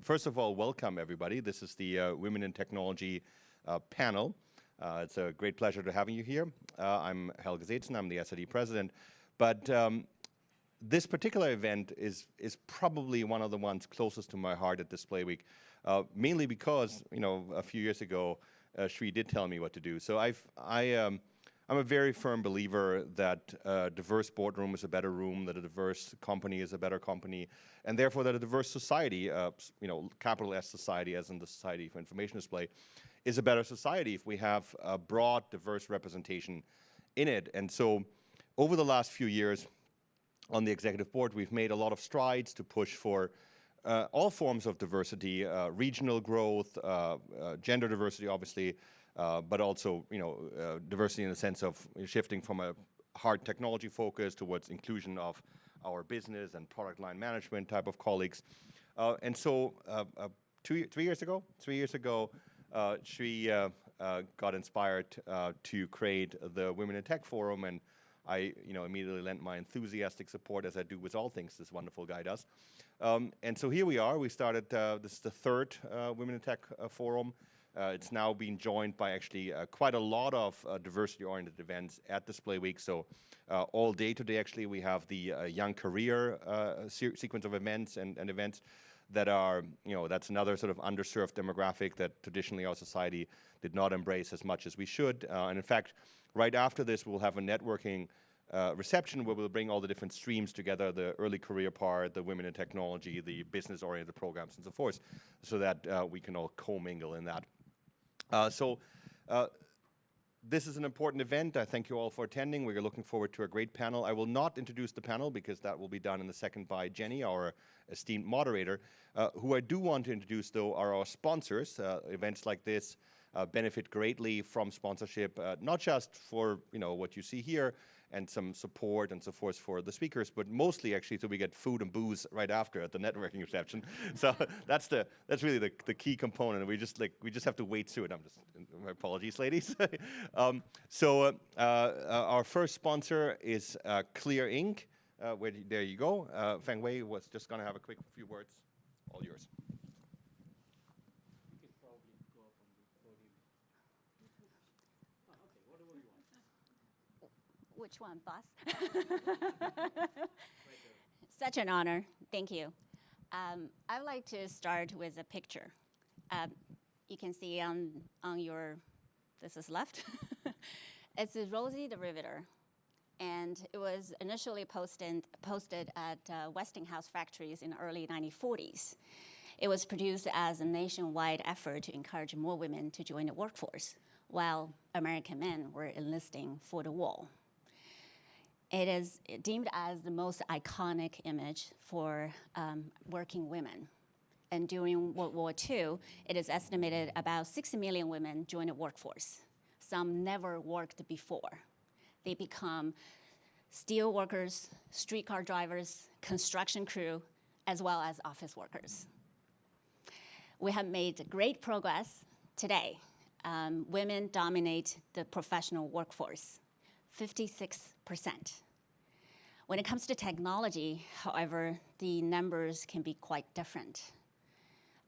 First of all, welcome everybody. This is the Women in Technology panel. It's a great pleasure to having you here. I'm Helge Zeetzen, I'm the SID president. But this particular event is probably one of the ones closest to my heart at Display Week, mainly because, you know, a few years ago, Shri did tell me what to do. So I'm a very firm believer that a diverse boardroom is a better room, that a diverse company is a better company, and therefore that a diverse society, you know, capital S society, as in the Society for Information Display, is a better society if we have a broad, diverse representation in it. And so over the last few years on the executive board, we've made a lot of strides to push for all forms of diversity, regional growth, gender diversity, obviously, but also, you know, diversity in the sense of shifting from a hard technology focus towards inclusion of our business and product line management type of colleagues. And so 3 years ago, Shri got inspired to create the Women in Tech Forum, and I, you know, immediately lent my enthusiastic support, as I do with all things this wonderful guy does. And so here we are. We started, this is the third Women in Tech Forum. It's now being joined by actually quite a lot of diversity-oriented events at Display Week. So all day today, actually, we have the Young Career sequence of events and events that are, you know, that's another sort of underserved demographic that traditionally our society did not embrace as much as we should. And in fact, right after this, we'll have a networking reception where we'll bring all the different streams together, the early career part, the women in technology, the business-oriented programs, and so forth, so that we can all commingle in that. This is an important event. I thank you all for attending. We're looking forward to a great panel. I will not introduce the panel because that will be done in a second by Jenny, our esteemed moderator. Who I do want to introduce, though, are our sponsors. Events like this benefit greatly from sponsorship, not just for, you know, what you see here and some support and so forth for the speakers, but mostly actually so we get food and booze right after at the networking reception. So that's really the key component. We just have to wait through it. My apologies, ladies. Our first sponsor is Clear Ink. There you go. Feng Wei was just going to have a quick few words. All yours. Which one, boss? Such an honor. Thank you. I would like to start with a picture. You can see on your, this is left. It's a Rosie the Riveter. And it was initially posted at Westinghouse factories in the early 1940s. It was produced as a nationwide effort to encourage more women to join the workforce, while American men were enlisting for the war. It is deemed as the most iconic image for working women. And during World War II, it is estimated about 60 million women joined the workforce. Some never worked before. They become steel workers, streetcar drivers, construction crew, as well as office workers. We have made great progress today. Women dominate the professional workforce, 56%. When it comes to technology, however, the numbers can be quite different.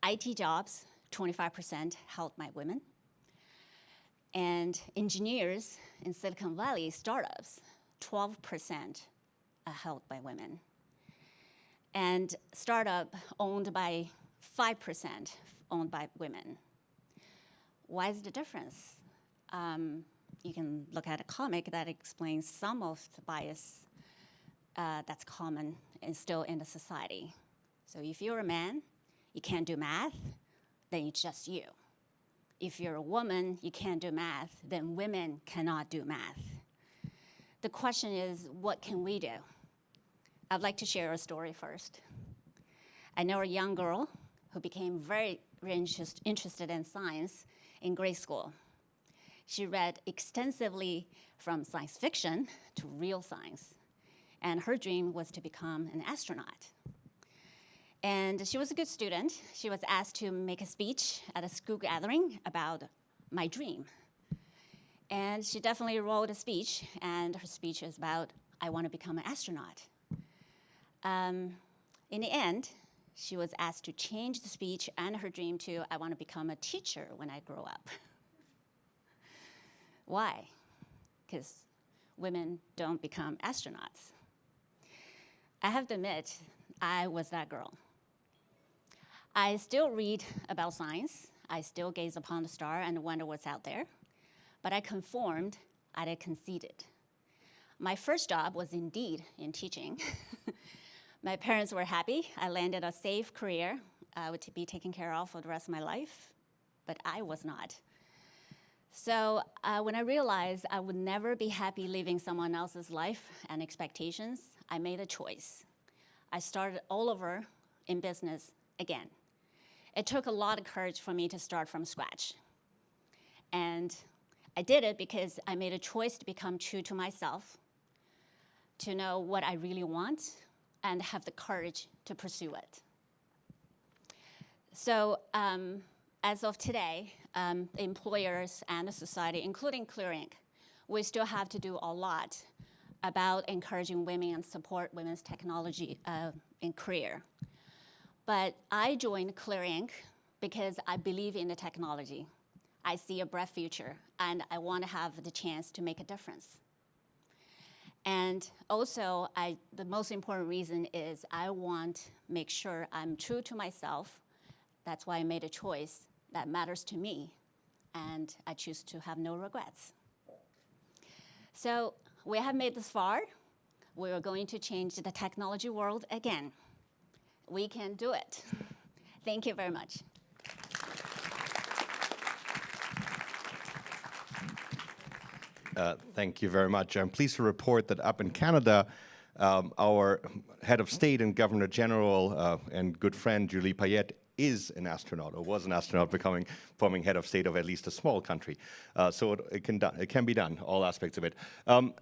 IT jobs, 25% held by women. And engineers in Silicon Valley startups, 12% are held by women. And startup owned by 5% owned by women. Why is the difference? You can look at a comic that explains some of the bias that's common and still in the society. So if you're a man, you can't do math, then it's just you. If you're a woman, you can't do math, then women cannot do math. The question is, what can we do? I'd like to share a story first. I know a young girl who became very interested in science in grade school. She read extensively from science fiction to real science. And her dream was to become an astronaut. And she was a good student. She was asked to make a speech at a school gathering about my dream. And she definitely wrote a speech, and her speech is about, I want to become an astronaut. In the end, she was asked to change the speech and her dream to, I want to become a teacher when I grow up. Why? Because women don't become astronauts. I have to admit, I was that girl. I still read about science. I still gaze upon the star and wonder what's out there. But I conformed and I conceded. My first job was indeed in teaching. My parents were happy. I landed a safe career I would be taken care of for the rest of my life, but I was not. So when I realized I would never be happy living someone else's life and expectations, I made a choice. I started all over in business again. It took a lot of courage for me to start from scratch. And I did it because I made a choice to become true to myself, to know what I really want, and have the courage to pursue it. So as of today, employers and the society, including Clearing, we still have to do a lot about encouraging women and support women's technology in career. But I joined Clearing because I believe in the technology. I see a bright future, and I want to have the chance to make a difference. And also, the most important reason is I want to make sure I'm true to myself. That's why I made a choice that matters to me, and I choose to have no regrets. So we have made this far. We are going to change the technology world again. We can do it. Thank you very much. Thank you very much. I'm pleased to report that up in Canada, our head of state and governor general and good friend Julie Payette is an astronaut, or was an astronaut, becoming head of state of at least a small country. So it can be done, all aspects of it.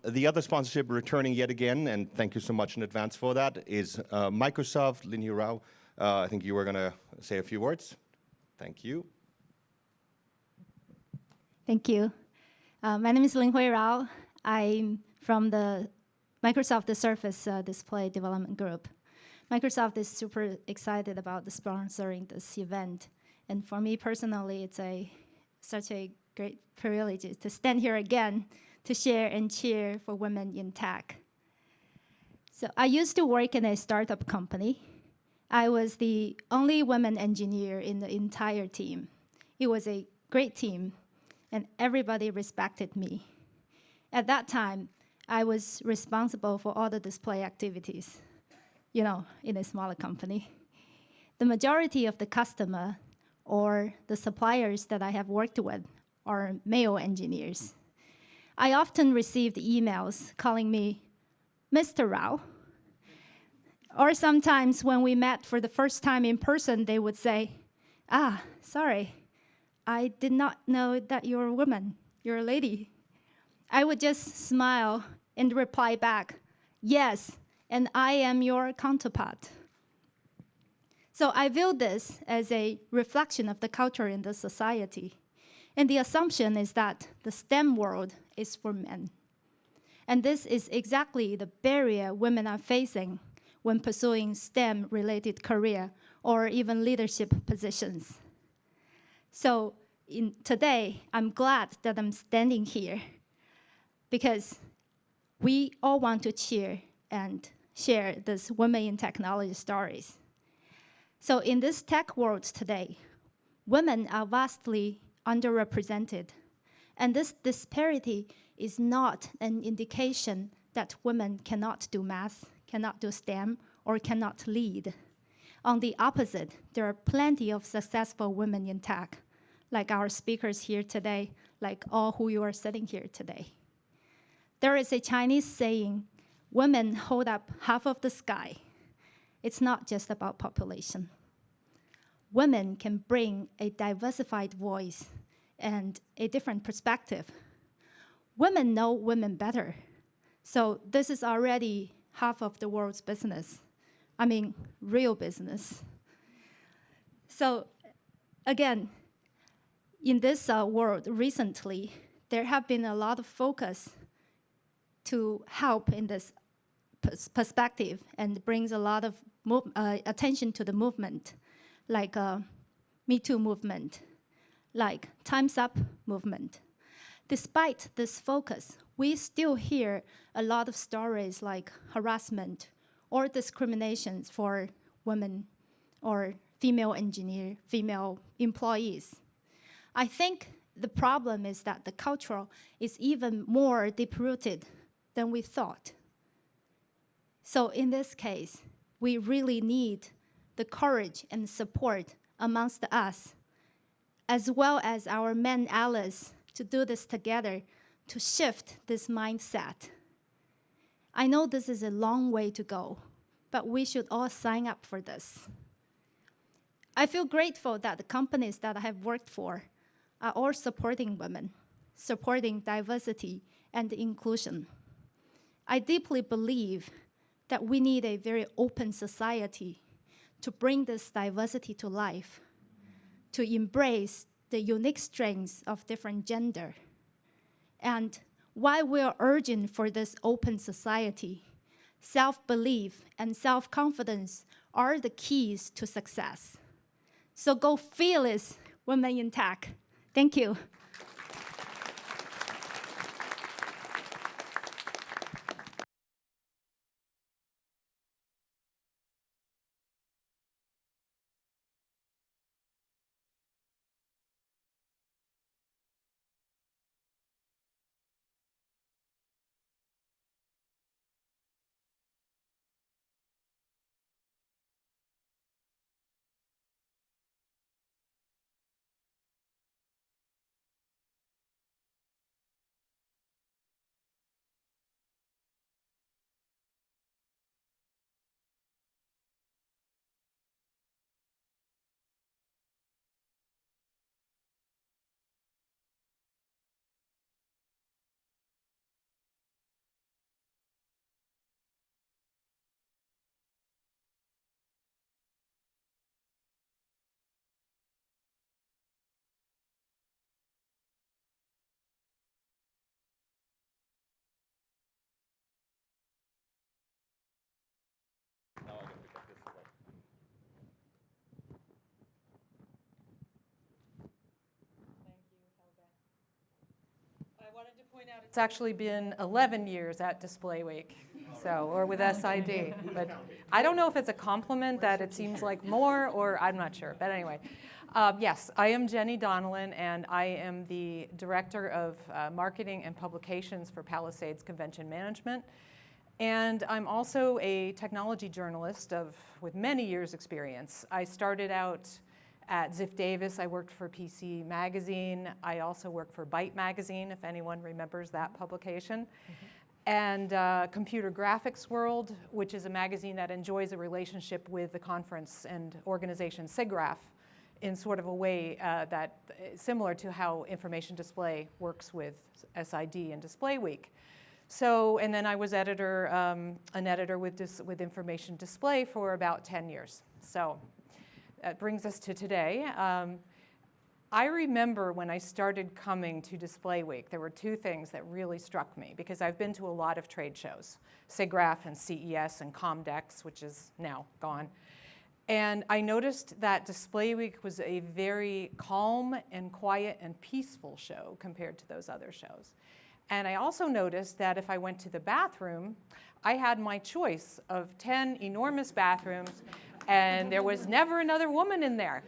The other sponsorship returning yet again, and thank you so much in advance for that, is Microsoft. Linhui Rao, I think you were going to say a few words. Thank you. Thank you. My name is Linhui Rao. I'm from the Microsoft Surface Display Development Group. Microsoft is super excited about sponsoring this event. And for me personally, it's such a great privilege to stand here again to share and cheer for women in tech. So I used to work in a startup company. I was the only woman engineer in the entire team. It was a great team, and everybody respected me. At that time, I was responsible for all the display activities, in a smaller company. The majority of the customer or the suppliers that I have worked with are male engineers. I often received emails calling me Mr. Rao. Or sometimes when we met for the first time in person, they would say, sorry, I did not know that you're a woman, you're a lady. I would just smile and reply back, yes, and I am your counterpart. So I view this as a reflection of the culture in the society. And the assumption is that the STEM world is for men. And this is exactly the barrier women are facing when pursuing STEM-related career or even leadership positions. So today, I'm glad that I'm standing here because we all want to cheer and share these women in technology stories. So in this tech world today, women are vastly underrepresented. And this disparity is not an indication that women cannot do math, cannot do STEM, or cannot lead. On the opposite, there are plenty of successful women in tech, like our speakers here today, like all who you are sitting here today. There is a Chinese saying, women hold up half of the sky. It's not just about population. Women can bring a diversified voice and a different perspective. Women know women better. So this is already half of the world's business. I mean, real business. So again, in this world recently, there have been a lot of focus to help in this perspective and brings a lot of attention to the movement, like Me Too movement, like Time's Up movement. Despite this focus, we still hear a lot of stories like harassment or discriminations for women or female engineer, female employees. I think the problem is that the culture is even more deep-rooted than we thought. So in this case, we really need the courage and support amongst us, as well as our men allies, to do this together to shift this mindset. I know this is a long way to go, but we should all sign up for this. I feel grateful that the companies that I have worked for are all supporting women, supporting diversity and inclusion. I deeply believe that we need a very open society to bring this diversity to life, to embrace the unique strengths of different gender. And while we are urging for this open society, self-belief and self-confidence are the keys to success. So go fearless, women in tech. Thank you. I wanted to point out it's actually been 11 years at Display Week, so, or with SID. But I don't know if it's a compliment that it seems like more, or I'm not sure. But anyway, yes, I am Jenny Donnellan, and I am the Director of Marketing and Publications for Palisades Convention Management. And I'm also a technology journalist with many years' experience. I started out at Ziff Davis. I worked for PC Magazine. I also worked for Byte Magazine, if anyone remembers that publication. And Computer Graphics World, which is a magazine that enjoys a relationship with the conference and organization SIGGRAPH in sort of a way that similar to how Information Display works with SID and Display Week. So, and then I was an editor with Information Display for about 10 years. So that brings us to today. I remember when I started coming to Display Week, there were two things that really struck me, because I've been to a lot of trade shows, SIGGRAPH and CES and Comdex, which is now gone. And I noticed that Display Week was a very calm and quiet and peaceful show compared to those other shows. And I also noticed that if I went to the bathroom, I had my choice of 10 enormous bathrooms, and there was never another woman in there,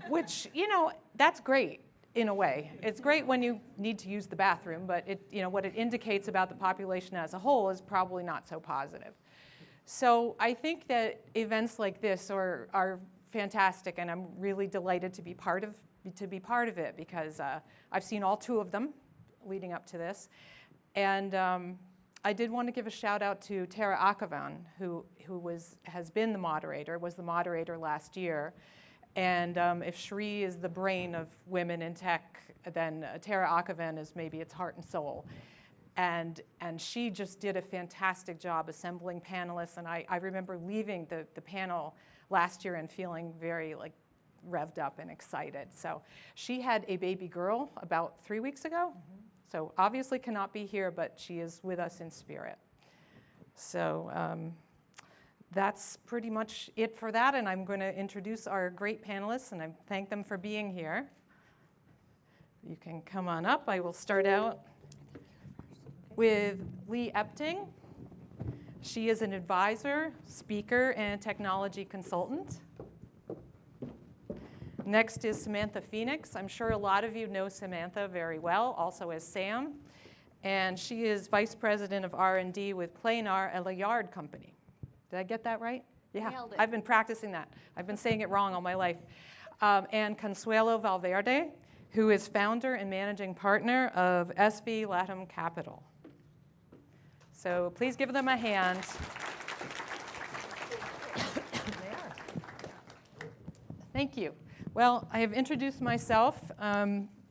which, you know, that's great in a way. It's great when you need to use the bathroom, but what it indicates about the population as a whole is probably not so positive. So I think that events like this are fantastic, and I'm really delighted to be part of it, because I've seen all two of them leading up to this. And I did want to give a shout out to Tara Akavan, who was the moderator last year. And if Shri is the brain of women in tech, then Tara Akavan is maybe its heart and soul. And she just did a fantastic job assembling panelists. And I remember leaving the panel last year and feeling very revved up and excited. So she had a baby girl about 3 weeks ago. So obviously cannot be here, but she is with us in spirit. So that's pretty much it for that, and I'm going to introduce our great panelists, and I thank them for being here. You can come on up. I will start out with Lee Epting. She is an advisor, speaker, and technology consultant. Next is Samantha Phoenix. I'm sure a lot of you know Samantha very well, also as Sam. And she is Vice President of R&D with Planar, a Layard company. Did I get that right? Yeah, Nailed it. I've been practicing that. I've been saying it wrong all my life. And Consuelo Valverde, who is founder and managing partner of SV Latam Capital. So please give them a hand. Thank you. Well, I have introduced myself,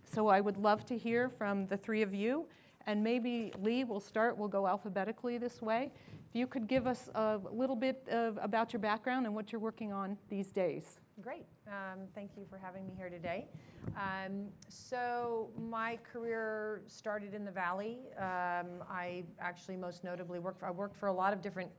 so I would love to hear from the three of you. And maybe, Lee, we'll go alphabetically this way. If you could give us a little bit about your background and what you're working on these days. Great. Thank you for having me here today. So my career started in the Valley. I actually most notably worked for a lot of different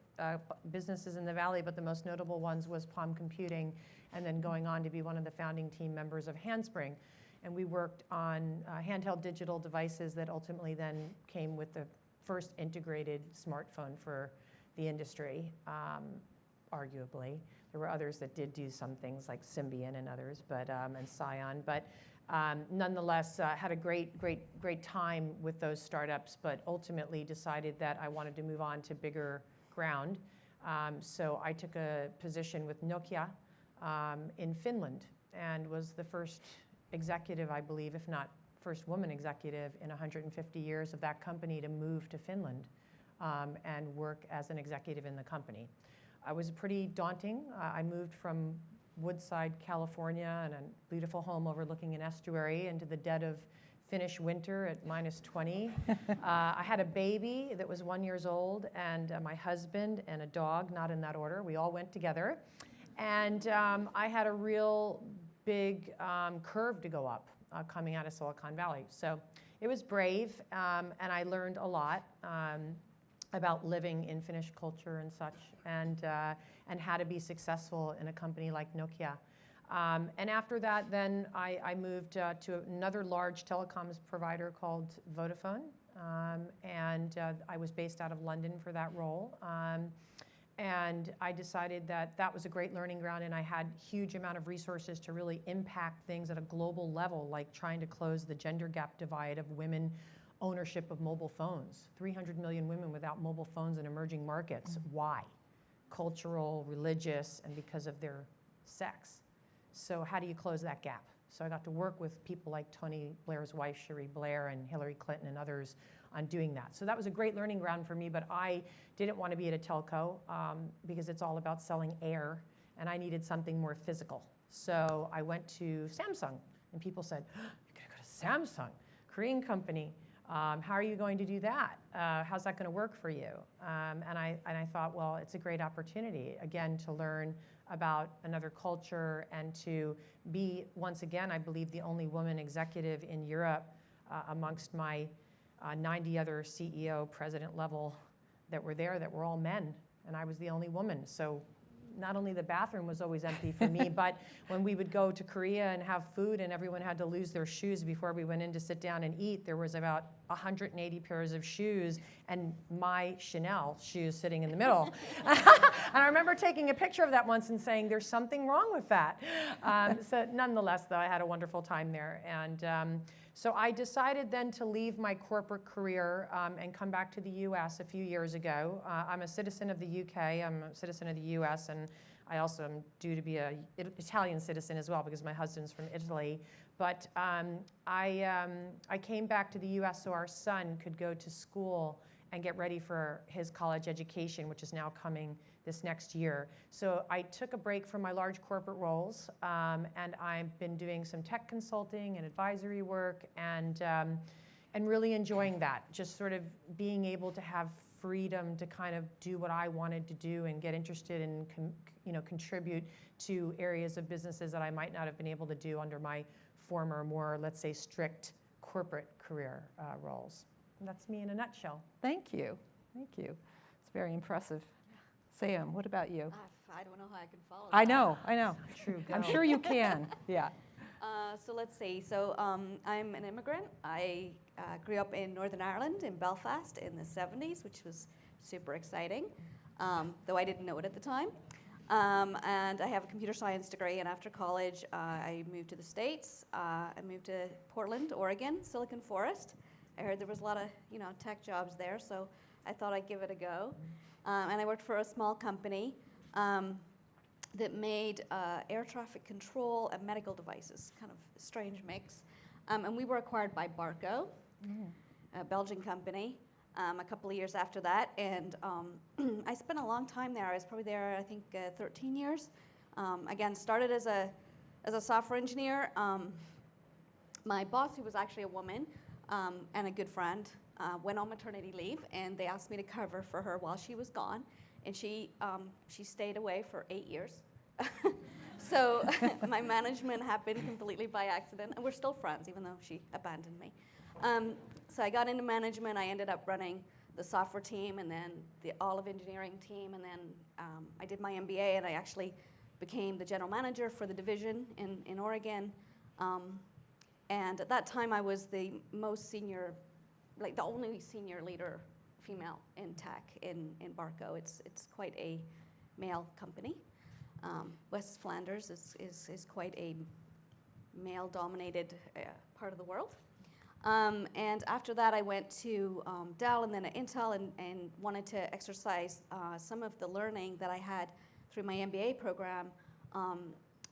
businesses in the Valley, but the most notable ones was Palm Computing, and then going on to be one of the founding team members of Handspring. And we worked on handheld digital devices that ultimately then came with the first integrated smartphone for the industry, arguably. There were others that did do some things like Symbian and others, but and Scion. But nonetheless, had a great time with those startups, but ultimately decided that I wanted to move on to bigger ground. So I took a position with Nokia in Finland and was the first executive, I believe, if not first woman executive in 150 years of that company to move to Finland and work as an executive in the company. It was pretty daunting. I moved from Woodside, California, and a beautiful home overlooking an estuary into the dead of Finnish winter at -20. I had a baby that was 1 year old, and my husband and a dog, not in that order. We all went together. And I had a real big curve to go up coming out of Silicon Valley. So it was brave, and I learned a lot about living in Finnish culture and such, and how to be successful in a company like Nokia. And after that, then I moved to another large telecoms provider called Vodafone, and I was based out of London for that role. And I decided that that was a great learning ground, and I had huge amount of resources to really impact things at a global level, like trying to close the gender gap divide of women ownership of mobile phones. 300 million women without mobile phones in emerging markets. Why? Cultural, religious, and because of their sex. So how do you close that gap? So I got to work with people like Tony Blair's wife, Cherie Blair, and Hillary Clinton and others on doing that. So that was a great learning ground for me, but I didn't want to be at a telco because it's all about selling air, and I needed something more physical. So I went to Samsung, and people said, oh, you're going to go to Samsung, Korean company. How are you going to do that? How's that going to work for you? And I thought, well, it's a great opportunity, again, to learn about another culture and to be, once again, I believe, the only woman executive in Europe amongst my 90 other CEO, president level that were there that were all men, and I was the only woman. So not only the bathroom was always empty for me, but when we would go to Korea and have food and everyone had to lose their shoes before we went in to sit down and eat, there was about 180 pairs of shoes and my Chanel shoes sitting in the middle. And I remember taking a picture of that once and saying, there's something wrong with that. So nonetheless, though, I had a wonderful time there. And so I decided then to leave my corporate career and come back to the US a few years ago. I'm a citizen of the UK, I'm a citizen of the US, and I also am due to be an Italian citizen as well because my husband's from Italy. But I came back to the US so our son could go to school and get ready for his college education, which is now coming this next year. So I took a break from my large corporate roles, and I've been doing some tech consulting and advisory work, and really enjoying that, just sort of being able to have freedom to kind of do what I wanted to do and get interested and contribute to areas of businesses that I might not have been able to do under my former, more, let's say, strict corporate career roles. And that's me in a nutshell. Thank you. Thank you. It's very impressive. Sam, what about you? I don't know how I can follow I that. know, I know. True. I'm sure you can. Yeah. So let's see. So I'm an immigrant. I grew up in Northern Ireland, in Belfast, in the 70s, which was super exciting, though I didn't know it at the time. And I have a computer science degree, and after college, I moved to the States. I moved to Portland, Oregon, Silicon Forest. I heard there was a lot of, tech jobs there, so I thought I'd give it a go. And I worked for a small company that made air traffic control and medical devices, kind of a strange mix. And we were acquired by Barco, a Belgian company, a couple of years after that. And I spent a long time there. I was probably there, I think, 13 years. Again, started as a software engineer. My boss, who was actually a woman and a good friend, went on maternity leave, and they asked me to cover for her while she was gone. And she stayed away for 8 years. So my management happened completely by accident, and we're still friends, even though she abandoned me. So I got into management. I ended up running the software team, and then the olive engineering team, and then I did my MBA, and I actually became the general manager for the division in Oregon. And at that time, I was the most senior, like the only senior leader female in tech in Barco. It's quite a male company. West Flanders is quite a male-dominated part of the world. And after that, I went to Dell and then at Intel and wanted to exercise some of the learning that I had through my MBA program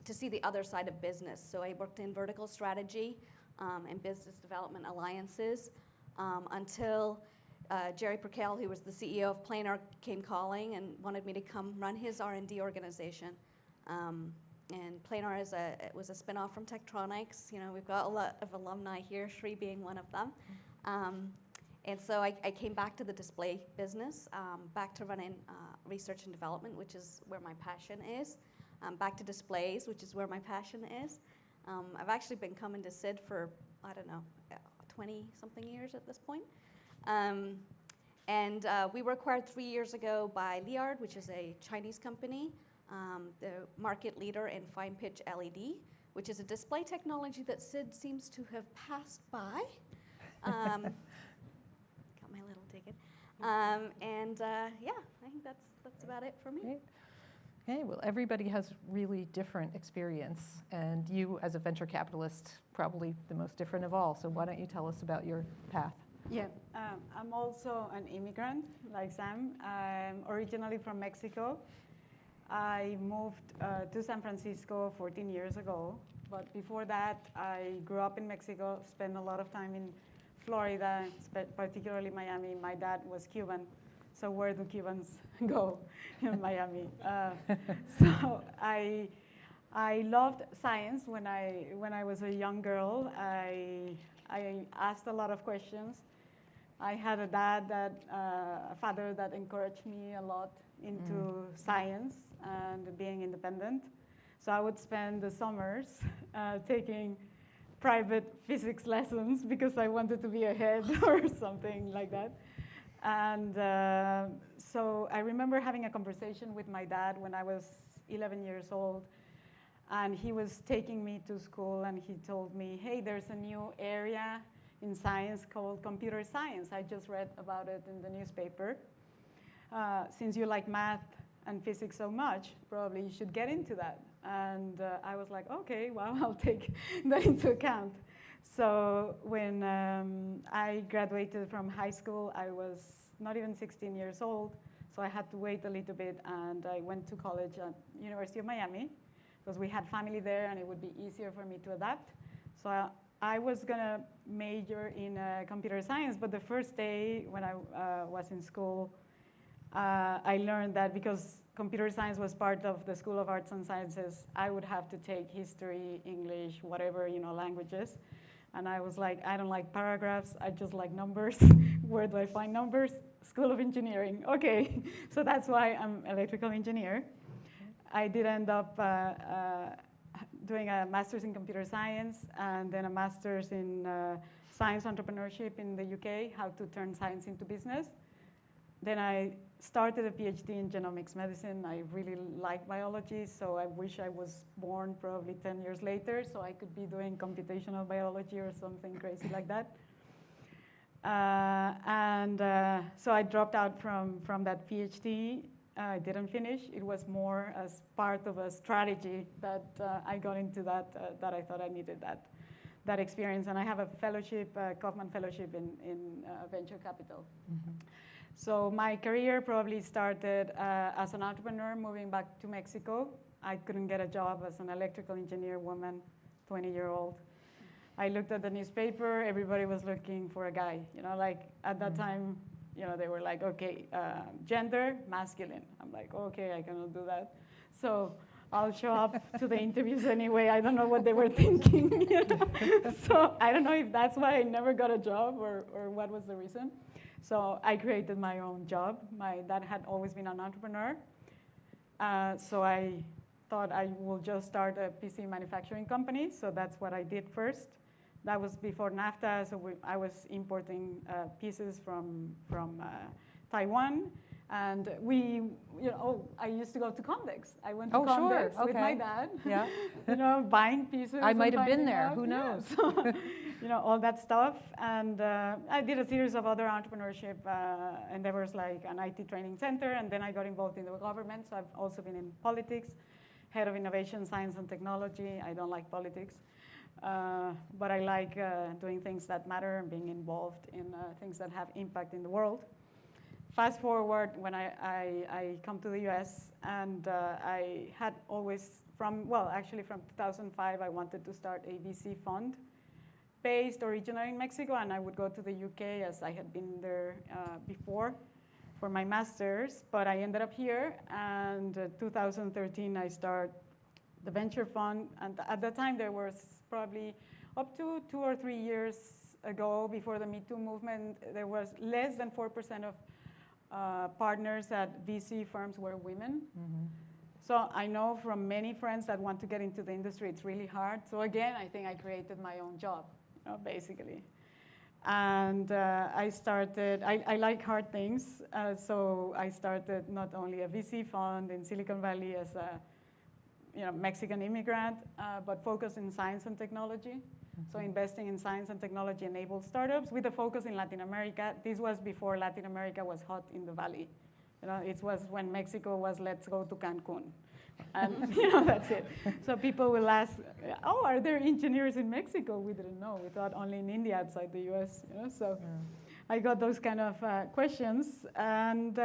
to see the other side of business. So I worked in vertical strategy and business development alliances until Jerry Perkel, who was the CEO of Planar, came calling and wanted me to come run his R&D organization. And Planar was a spinoff from Tektronix. We've got a lot of alumni here, Sri being one of them. And so I came back to the display business, back to running research and development, which is where my passion is, back to displays, which is where my passion is. I've actually been coming to SID for, 20-something years at this point. And we were acquired 3 years ago by Liard, which is a Chinese company, the market leader in fine pitch LED, which is a display technology that SID seems to have passed by. Got my little ticket. And I think that's about it for me. Great. Okay, well, everybody has really different experience, and you, as a venture capitalist, probably the most different of all. So why don't you tell us about your path? Yeah, I'm also an immigrant, like Sam. I'm originally from Mexico. I moved to San Francisco 14 years ago, but before that, I grew up in Mexico, spent a lot of time in Florida, particularly Miami. My dad was Cuban, so where do Cubans go in Miami? So I loved science when I was a young girl. I asked a lot of questions. I had a father that encouraged me a lot into science and being independent. So I would spend the summers taking private physics lessons because I wanted to be ahead or something like that. And so I remember having a conversation with my dad when I was 11 years old. And he was taking me to school, and he told me, hey, there's a new area in science called computer science. I just read about it in the newspaper. Since you like math and physics so much, probably you should get into that. And I was like, okay, well, I'll take that into account. So when I graduated from high school, I was not even 16 years old, so I had to wait a little bit, and I went to college at University of Miami, because we had family there, and it would be easier for me to adapt. So I was going to major in computer science, but the first day when I was in school, I learned that because computer science was part of the School of Arts and Sciences, I would have to take history, English, whatever, languages. And I was like, I don't like paragraphs, I just like numbers. Where do I find numbers? School of Engineering, okay. So that's why I'm electrical engineer. I did end up doing a master's in computer science and then a master's in science entrepreneurship in the UK, how to turn science into business. then I started a PhD in genomics medicine. I really like biology, so I wish I was born probably 10 years later so I could be doing computational biology or something crazy like that. So I dropped out from that PhD. I didn't finish. It was more as part of a strategy that I got into that I thought I needed that experience. And I have a fellowship, Kaufman Fellowship in venture capital. Mm-hmm. So my career probably started as an entrepreneur moving back to Mexico. I couldn't get a job as an electrical engineer woman, 20-year-old. I looked at the newspaper, everybody was looking for a guy. Like at that time, they were like, okay, gender, masculine. I'm like, okay, I cannot do that. So I'll show up to the interviews anyway. I don't know what they were thinking. So I don't know if that's why I never got a job or what was the reason. So I created my own job. My dad had always been an entrepreneur. So I thought I will just start a PC manufacturing company. So that's what I did first. That was before NAFTA, so I was importing pieces from Taiwan. And I used to go to Comdex. I went to Comdex with my dad. Yeah. Buying pieces. I might have been finding there. out. Who knows? Yeah. So, all that stuff. And I did a series of other entrepreneurship endeavors, like an IT training center. And then I got involved in the government. So I've also been in politics, head of innovation, science, and technology. I don't like politics. But I like doing things that matter and being involved in things that have impact in the world. Fast forward when I come to the US, and I had always from 2005, I wanted to start a VC fund based originally in Mexico, and I would go to the UK as I had been there before for my master's, but I ended up here, and 2013 I started the venture fund, and at that time there was probably up to 2 or 3 years ago, before the Me Too movement, there was less than 4% of partners at VC firms were women. Mm-hmm. So I know from many friends that want to get into the industry, it's really hard. So again, I think I created my own job, basically. And I like hard things. So I started not only a VC fund in Silicon Valley as a Mexican immigrant, but focused in science and technology. Mm-hmm. So investing in science and technology-enabled startups with a focus in Latin America. This was before Latin America was hot in the Valley. It was when Mexico was, let's go to Cancun. And that's it. So people will ask, oh, are there engineers in Mexico? We didn't know. We thought only in India outside the US. So I got those kind of questions. And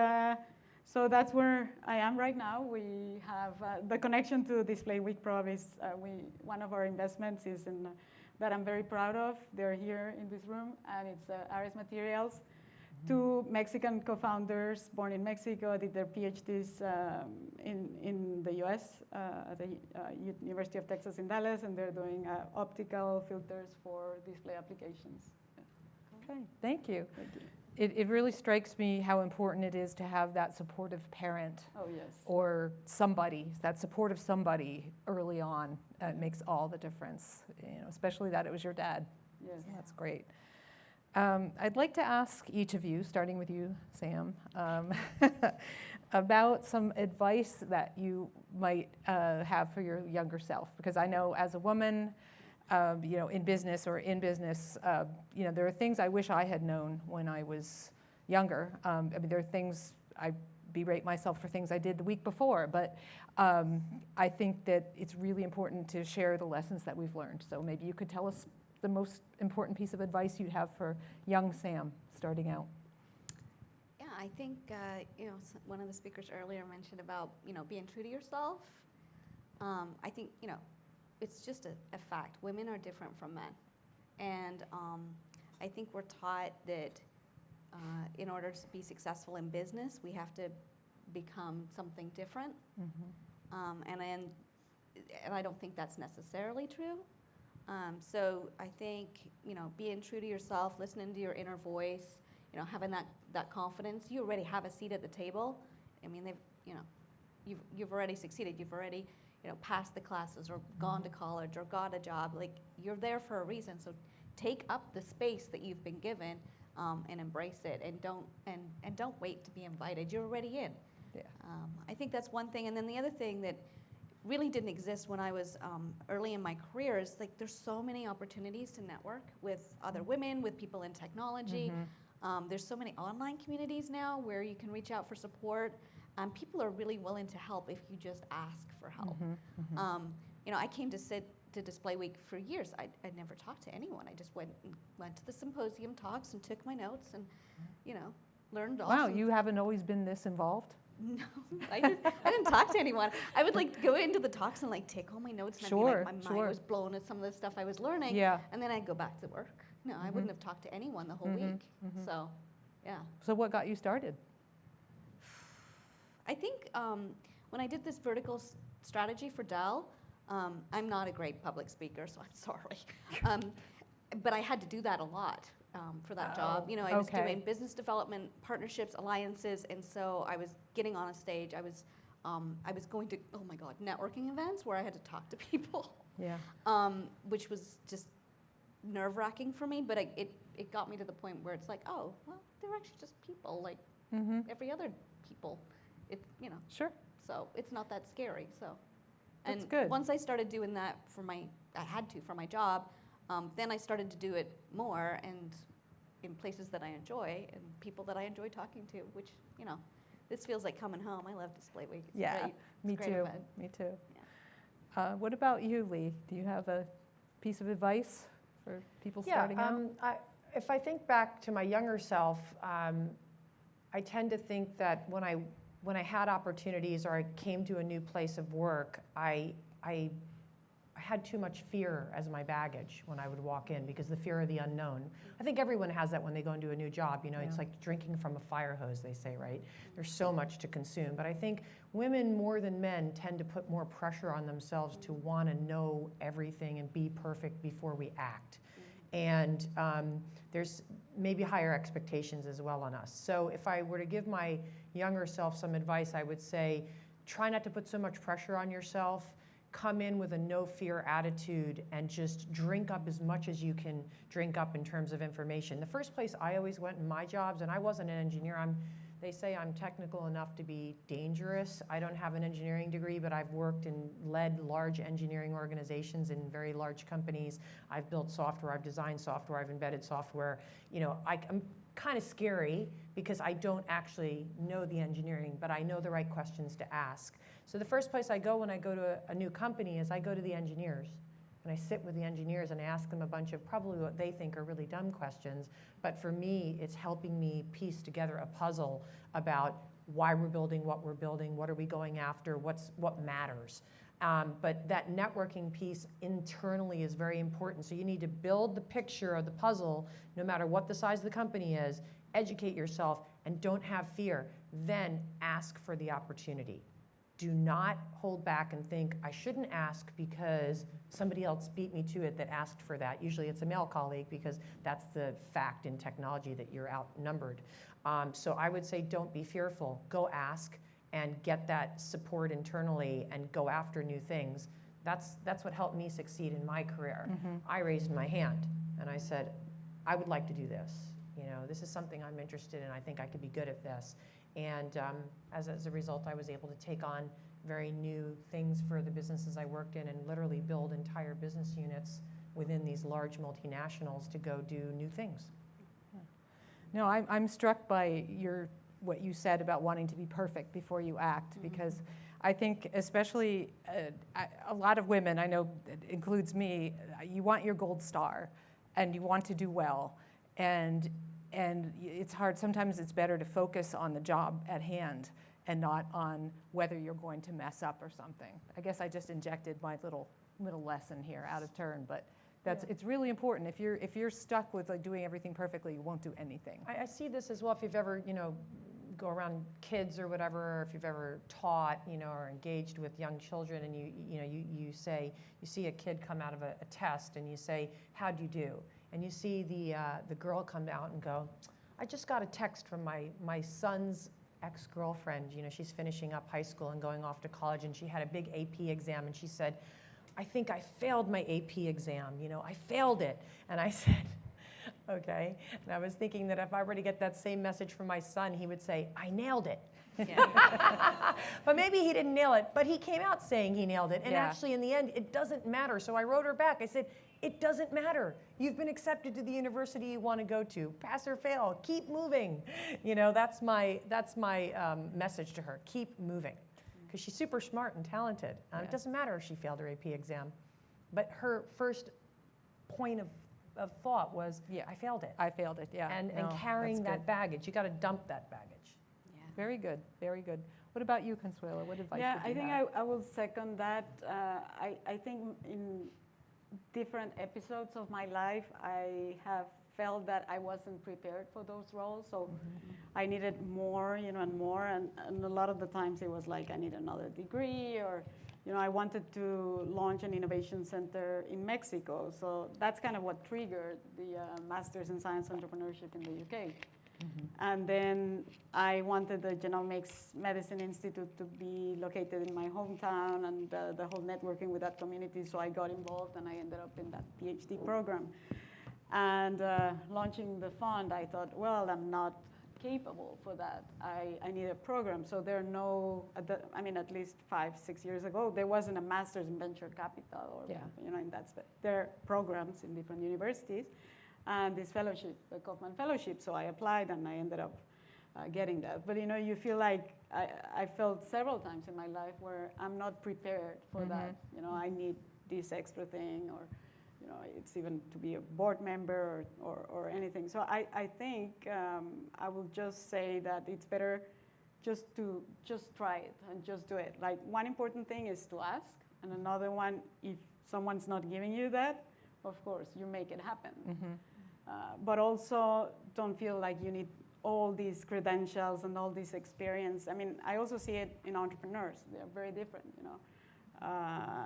so that's where I am right now. We have the connection to Display Week probably is one of our investments is in that I'm very proud of. They're here in this room, and it's Ares Materials. 2 Mexican co-founders born in Mexico did their PhDs in the US at the University of Texas in Dallas, and they're doing optical filters for display applications. Okay, thank you. Thank you. It really strikes me how important it is to have that supportive parent. Oh, yes. Or somebody, that supportive somebody early on. It makes all the difference, especially that it was your dad. Yes. So that's great. I'd like to ask each of you, starting with you, Sam, about some advice that you might have for your younger self. Because I know as a woman, in business, there are things I wish I had known when I was younger. There are things I berate myself for things I did the week before, but I think that it's really important to share the lessons that we've learned. So maybe you could tell us the most important piece of advice you'd have for young Sam starting out. Yeah, I think one of the speakers earlier mentioned about being true to yourself. I think it's just a fact. Women are different from men, and I think we're taught that in order to be successful in business, we have to become something different. Mm-hmm. And I don't think that's necessarily true. So I think being true to yourself, listening to your inner voice, having that confidence. You already have a seat at the table. I mean, you've already succeeded. You've already passed the classes or gone to college or got a job. Like, you're there for a reason. So take up the space that you've been given. and embrace it, and don't wait to be invited. You're already in. Yeah. I think that's one thing. And then the other thing that really didn't exist when I was early in my career is like there's so many opportunities to network with other women, with people in technology. There's so many online communities now where you can reach out for support. People are really willing to help if you just ask for help. You know, I came to SID to Display Week for years. I'd never talked to anyone. I just went to the symposium talks and took my notes and, you know, learned all. Wow, you haven't always been this involved? No, I didn't talk to anyone. I would like go into the talks and like take all my notes, and I'd be like, my mind was blown at some of the stuff I was learning. Yeah. And then I'd go back to work. No, I wouldn't have talked to anyone the whole week. So, yeah. So what got you started? I think when I did this vertical strategy for Dell, I'm not a great public speaker, so I'm sorry. But I had to do that a lot for that job. You know, I was doing business development, partnerships, alliances, and so I was getting on a stage. I was going to, oh my God, networking events where I had to talk to people. Yeah. Which was just nerve-wracking for me, but it got me to the point where it's like, oh, well, they're actually just people like every other people. You know. Sure. So it's not that scary. So, That's and good. once I started doing that for my job, then I started to do it more and in places that I enjoy and people that I enjoy talking to, which, you know, this feels like coming home. I love Display Week. It's Yeah, great. It's me a great too. event. Me too. What about you, Lee? Do you have a piece of advice for people starting out? If I think back to my younger self, I tend to think that when I had opportunities or I came to a new place of work, I had too much fear as my baggage when I would walk in because the fear of the unknown. I think everyone has that when they go into a new job. You know, it's like drinking from a fire hose, they say, right? There's so much to consume. But I think women more than men tend to put more pressure on themselves to want to know everything and be perfect before we act. And there's maybe higher expectations as well on us. So if I were to give my younger self some advice, I would say, try not to put so much pressure on yourself. Come in with a no fear attitude and just drink up as much as you can drink up in terms of information. The first place I always went in my jobs, and I wasn't an engineer, they say I'm technical enough to be dangerous. I don't have an engineering degree, but I've worked and led large engineering organizations in very large companies. I've built software, I've designed software, I've embedded software. You know, I'm kind of scary because I don't actually know the engineering, but I know the right questions to ask. So the first place I go when I go to a new company is I go to the engineers. And I sit with the engineers and I ask them a bunch of probably what they think are really dumb questions. But for me, it's helping me piece together a puzzle about why we're building, what are we going after, what matters. But that networking piece internally is very important. So you need to build the picture of the puzzle, no matter what the size of the company is, educate yourself, and don't have fear. Then ask for the opportunity. Do not hold back and think, I shouldn't ask because somebody else beat me to it that asked for that. Usually it's a male colleague because that's the fact in technology that you're outnumbered. So I would say don't be fearful. Go ask and get that support internally and go after new things. That's what helped me succeed in my career. I raised my hand and I said, I would like to do this. You know, this is something I'm interested in. I think I could be good at this. And as a result, I was able to take on very new things for the businesses I worked in and literally build entire business units within these large multinationals to go do new things. No, I'm struck by what you said about wanting to be perfect before you act, because I think especially a lot of women, I know it includes me, you want your gold star and you want to do well. And it's hard, sometimes it's better to focus on the job at hand and not on whether you're going to mess up or something. I guess I just injected my little lesson here out of turn, but it's really important. If you're stuck with like doing everything perfectly, you won't do anything. I see this as well. If you've ever, go around kids or whatever, or if you've ever taught, or engaged with young children, and you see a kid come out of a test, and you say, "How'd you do?" And you see the girl come out and go, "I just got a text from my son's ex-girlfriend. She's finishing up high school and going off to college, and she had a big AP exam, and she said, I think I failed my AP exam. I failed it." And I said, Okay, and I was thinking that if I were to get that same message from my son, he would say, I nailed it. Yeah. But maybe he didn't nail it, but he came out saying he nailed it. And Yeah. actually, in the end, it doesn't matter. So I wrote her back. I said, it doesn't matter. You've been accepted to the university you want to go to. Pass or fail, keep moving. You know, that's my message to her. Keep moving. Because she's super smart and talented. It doesn't matter if she failed her AP exam. But her first point of thought was, Yeah. I failed it. I failed it, yeah. And No, carrying that's that good. baggage, you got to dump that baggage. Yeah. Very good, very good. What about you, Consuelo? What advice Yeah, would you I think have? I will second that. I think in different episodes of my life, I have felt that I wasn't prepared for those roles. So I needed more, and more. And a lot of the times it was like, I need another degree, or, I wanted to launch an innovation center in Mexico. So that's kind of what triggered the Masters in Science Entrepreneurship in the UK. And then I wanted the Genomics Medicine Institute to be located in my hometown, and the whole networking with that community. So I got involved, and I ended up in that PhD program. And launching the fund, I thought, well, I'm not capable for that. I need a program. So there are no, at least 5-6 years ago, there wasn't a master's in venture capital, or in that space. There are programs in different universities. And this fellowship, the Kaufman Fellowship, so I applied and I ended up getting that. But you feel like I felt several times in my life where I'm not prepared for that. I need this extra thing, or it's even to be a board member or anything. So I think I will just say that it's better just try it and just do it. Like, one important thing is to ask, and another one, if someone's not giving you that, of course, you make it happen. But also don't feel like you need all these credentials and all this experience. I also see it in entrepreneurs. They're very different,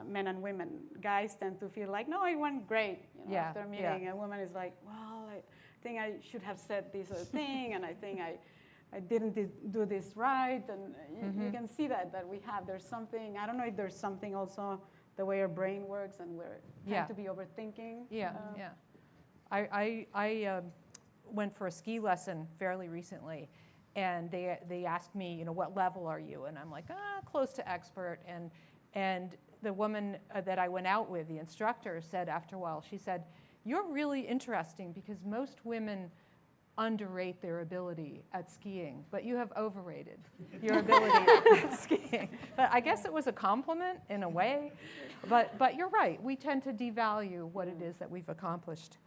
men and women. Guys tend to feel like, no, it went great. After a meeting, a woman is like, well, I think I should have said this other thing, and I think I didn't do this right. And you can see that we have. There's something, I don't know if there's something also the way our brain works, and we're tend to be overthinking. Yeah. I went for a ski lesson fairly recently, and they asked me, what level are you? And I'm like, close to expert. And the woman that I went out with, the instructor, said after a while, she said, you're really interesting because most women underrate their ability at skiing, but you have overrated your ability at skiing. But I guess it was a compliment in a way, but you're right. We tend to devalue what it is that we've accomplished.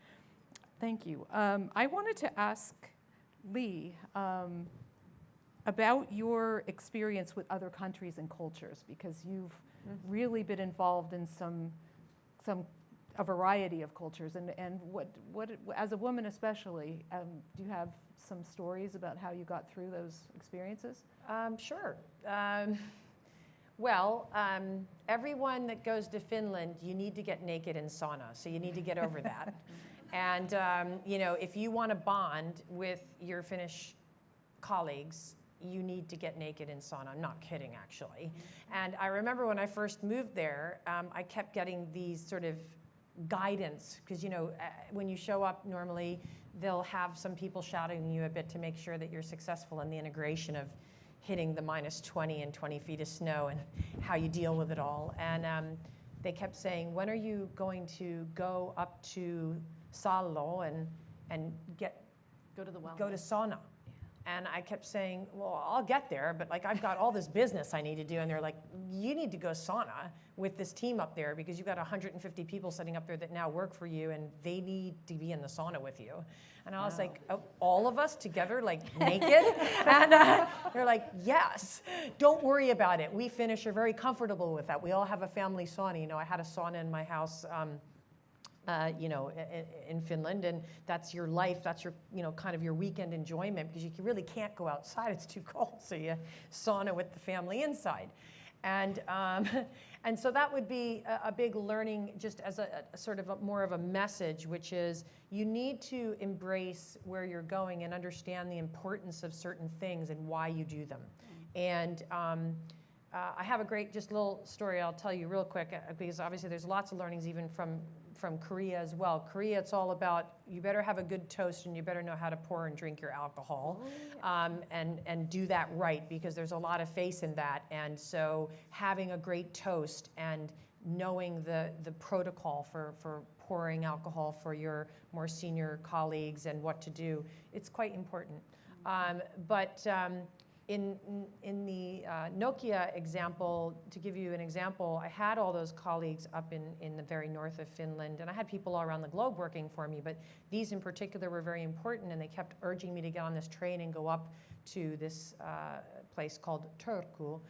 Thank you. I wanted to ask Lee about your experience with other countries and cultures, because you've really been involved in a variety of cultures, and what as a woman especially, do you have some stories about how you got through those experiences? Sure. Everyone that goes to Finland, you need to get naked in sauna, so you need to get over that. And if you want to bond with your Finnish colleagues, you need to get naked in sauna. I'm not kidding, actually. And I remember when I first moved there, I kept getting these sort of guidance, because when you show up, normally they'll have some people shouting you a bit to make sure that you're successful in the integration of hitting the -20 and 20 feet of snow and how you deal with it all. And they kept saying, when are you going to go up to Salo and go to sauna? And I kept saying, well, I'll get there, but I've got all this business I need to do. And they're like, you need to go sauna with this team up there, because you've got 150 people sitting up there that now work for you, and they need to be in the sauna with you. And I was like, oh, all of us together, naked? And they're like, yes, don't worry about it. We Finnish are very comfortable with that. We all have a family sauna. I had a sauna in my house. In Finland, and that's your life, that's your, kind of your weekend enjoyment, because you really can't go outside, it's too cold, so you sauna with the family inside. And so that would be a big learning, just as a sort of more of a message, which is you need to embrace where you're going and understand the importance of certain things and why you do them. And I have a great just little story I'll tell you real quick, because obviously there's lots of learnings even from from Korea as well. Korea, it's all about you better have a good toast and you better know how to pour and drink your alcohol, and do that right, because there's a lot of face in that. And so having a great toast and knowing the protocol for pouring alcohol for your more senior colleagues and what to do, it's quite important. In the Nokia example, to give you an example, I had all those colleagues up in the very north of Finland, and I had people all around the globe working for me, but these in particular were very important, and they kept urging me to get on this train and go up to this place called Turku.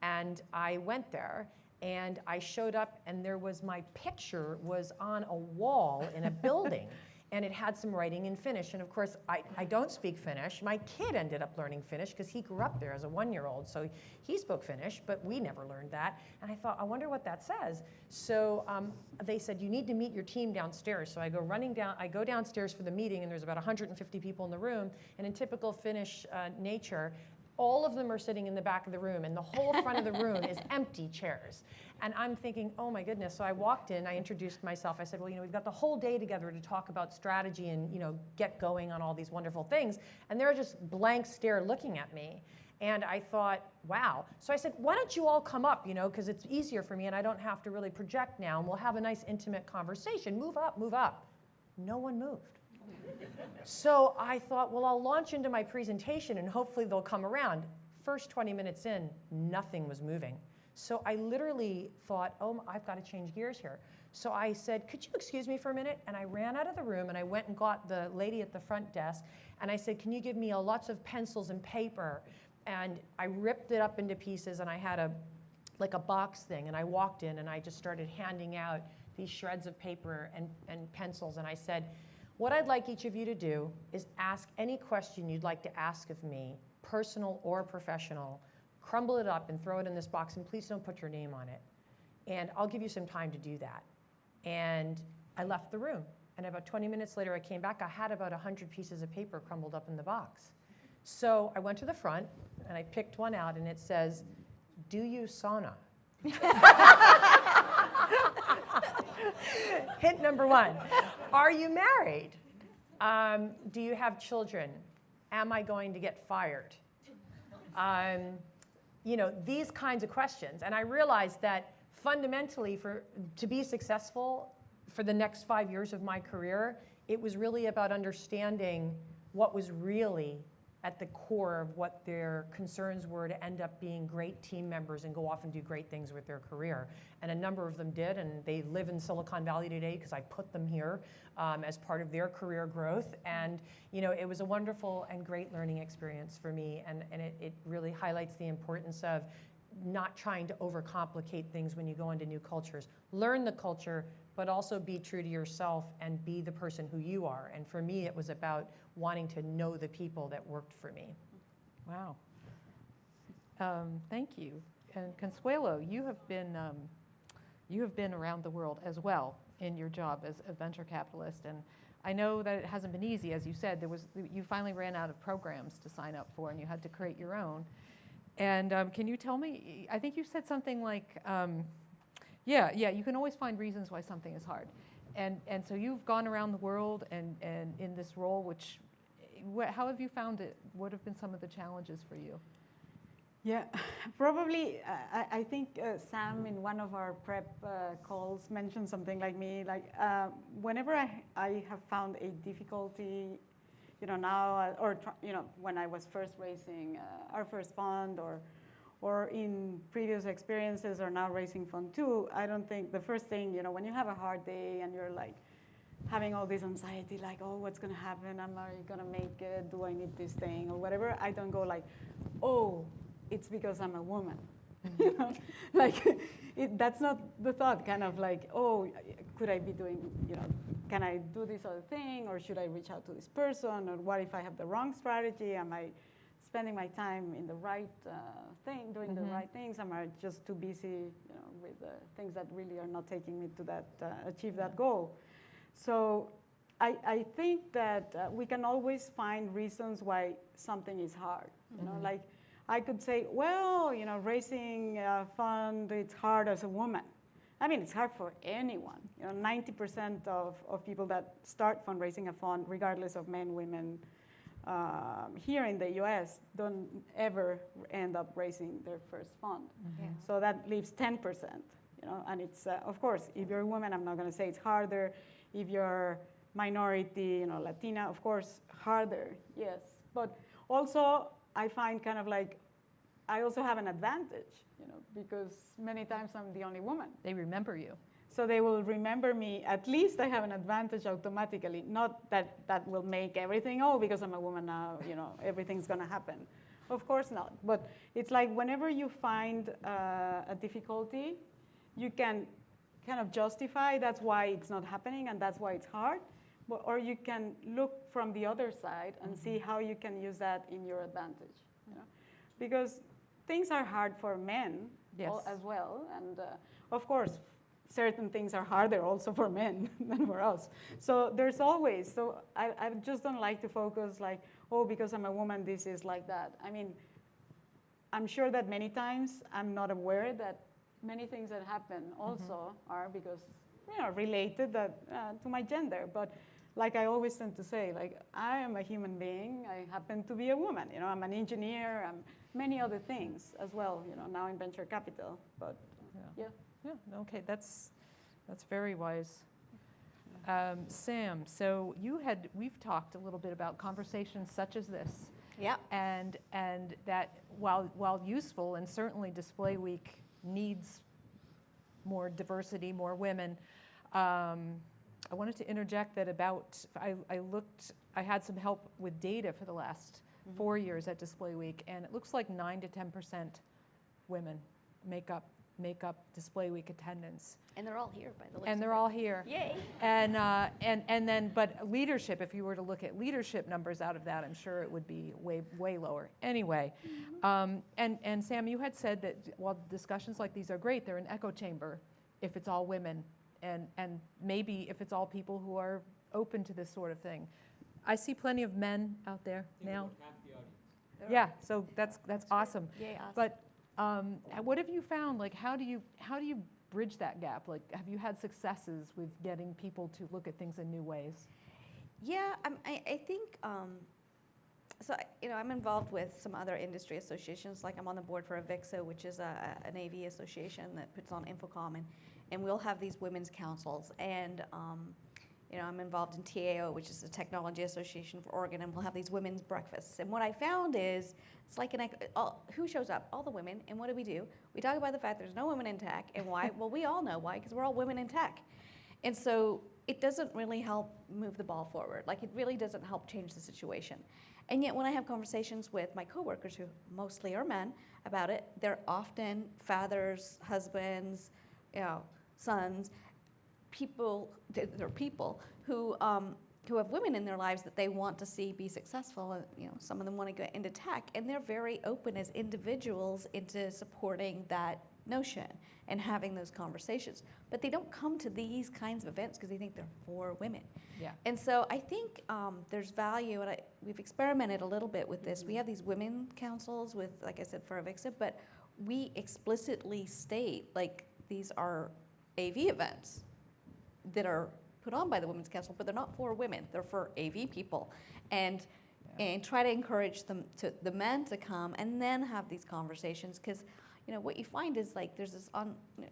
And I went there, and I showed up, and there was my picture was on a wall in a building. And it had some writing in Finnish. And of course, I don't speak Finnish. My kid ended up learning Finnish because he grew up there as a 1-year-old. So he spoke Finnish, but we never learned that. And I thought, I wonder what that says. So they said, you need to meet your team downstairs. So I go downstairs for the meeting, and there's about 150 people in the room. And in typical Finnish nature, all of them are sitting in the back of the room, and the whole front of the room is empty chairs. And I'm thinking, oh my goodness. So I walked in, I introduced myself. I said, well, we've got the whole day together to talk about strategy and, get going on all these wonderful things. And they're just blank stare looking at me. And I thought, wow. So I said, why don't you all come up, because it's easier for me and I don't have to really project now, and we'll have a nice intimate conversation. Move up, move up. No one moved. So I thought, well, I'll launch into my presentation and hopefully they'll come around. First 20 minutes in, nothing was moving. So I literally thought, oh, I've got to change gears here. So I said, could you excuse me for a minute? And I ran out of the room, and I went and got the lady at the front desk, and I said, can you give me lots of pencils and paper? And I ripped it up into pieces, and I had a box thing, and I walked in, and I just started handing out these shreds of paper and pencils, and I said, what I'd like each of you to do is ask any question you'd like to ask of me, personal or professional. Crumble it up and throw it in this box, and please don't put your name on it. And I'll give you some time to do that. And I left the room. And about 20 minutes later, I came back. I had about 100 pieces of paper crumbled up in the box. So I went to the front, and I picked one out, and it says, do you sauna? Hint number 1, are you married? Do you have children? Am I going to get fired? These kinds of questions. And I realized that fundamentally, to be successful for the next 5 years of my career, it was really about understanding what was really at the core of what their concerns were to end up being great team members and go off and do great things with their career. And a number of them did, and they live in Silicon Valley today because I put them here as part of their career growth. And it was a wonderful and great learning experience for me, and it really highlights the importance of not trying to overcomplicate things when you go into new cultures. Learn the culture, but also be true to yourself and be the person who you are. And for me, it was about wanting to know the people that worked for me. Wow. Thank you. And Consuelo, you have been around the world as well in your job as a venture capitalist. And I know that it hasn't been easy. As you said, you finally ran out of programs to sign up for, and you had to create your own. And can you tell me, I think you said something like, you can always find reasons why something is hard. And so you've gone around the world and in this role, how have you found it? What have been some of the challenges for you? Yeah, probably, I think Sam in one of our prep calls mentioned something like me, whenever I have found a difficulty, now, or when I was first raising our first fund, or in previous experiences, or now raising fund 2, I don't think the first thing, when you have a hard day and you're having all this anxiety, oh, what's gonna happen? Am I gonna make it? Do I need this thing or whatever? I don't go oh, it's because I'm a woman. That's not the thought, kind of oh, could I be doing, can I do this other thing, or should I reach out to this person, or what if I have the wrong strategy? Am I spending my time in the right thing, doing the right things? Am I just too busy, with things that really are not taking me to that, achieve that goal? So I think that we can always find reasons why something is hard. I could say, well, raising a fund, it's hard as a woman. I mean, it's hard for anyone. 90% of people that start fundraising a fund, regardless of men, women, here in the US, don't ever end up raising their first fund. Yeah. So that leaves 10%. And it's, of course, if you're a woman, I'm not going to say it's harder. If you're minority, Latina, of course, harder, yes. But also, I find kind of like, I also have an advantage, because many times I'm the only woman. They remember you. So they will remember me. At least I have an advantage automatically. Not that that will make everything, because I'm a woman now, everything's going to happen. Of course not. But it's like whenever you find a difficulty, you can kind of justify that's why it's not happening and that's why it's hard. Or you can look from the other side and see how you can use that in your advantage. Because things are hard for men as well. And of course, certain things are harder also for men than for us. So there's always, I just don't like to focus like, because I'm a woman, this is like that. I mean, I'm sure that many times I'm not aware that many things that happen also are because, related to my gender. But like I always tend to say, like, I am a human being. I happen to be a woman. I'm an engineer. I'm many other things as well, now in venture capital. But yeah. Okay, that's very wise. Sam, so we've talked a little bit about conversations such as this. Yeah. And that while useful, and certainly Display Week needs more diversity, more women, I wanted to interject that I had some help with data for the last 4 years at Display Week, and it looks like 9 to 10% women make up Display Week attendance. And they're all here, by the way. And they're all here. Yay. And then, but leadership, if you were to look at leadership numbers out of that, I'm sure it would be way lower. Anyway, and Sam, you had said that while discussions like these are great, they're an echo chamber if it's all women, and maybe if it's all people who are open to this sort of thing. I see plenty of men out there now. Yeah, so that's awesome. Yay, awesome. But what have you found? Like, how do you bridge that gap? Like, have you had successes with getting people to look at things in new ways? Yeah, I think, so I'm involved with some other industry associations. Like I'm on the board for AVIXA, which is an AV association that puts on Infocom, and we'll have these women's councils. And I'm involved in TAO, which is the Technology Association for Oregon, and we'll have these women's breakfasts. And what I found is, it's like who shows up? All the women. And what do? We talk about the fact there's no women in tech. And why? Well, we all know why, because we're all women in tech. And so it doesn't really help move the ball forward. Like, it really doesn't help change the situation. And yet when I have conversations with my coworkers, who mostly are men, about it, they're often fathers, husbands, sons, they're people who have women in their lives that they want to see be successful. Some of them want to get into tech, and they're very open as individuals into supporting that notion and having those conversations. But they don't come to these kinds of events because they think they're for women. Yeah. And so I think there's value, and we've experimented a little bit with this. We have these women councils with, like I said, for AVIXA, but we explicitly state, like, these are AV events that are put on by the Women's Council, but they're not for women. They're for AV people. And try to encourage the men to come and then have these conversations, because what you find is, like, there's this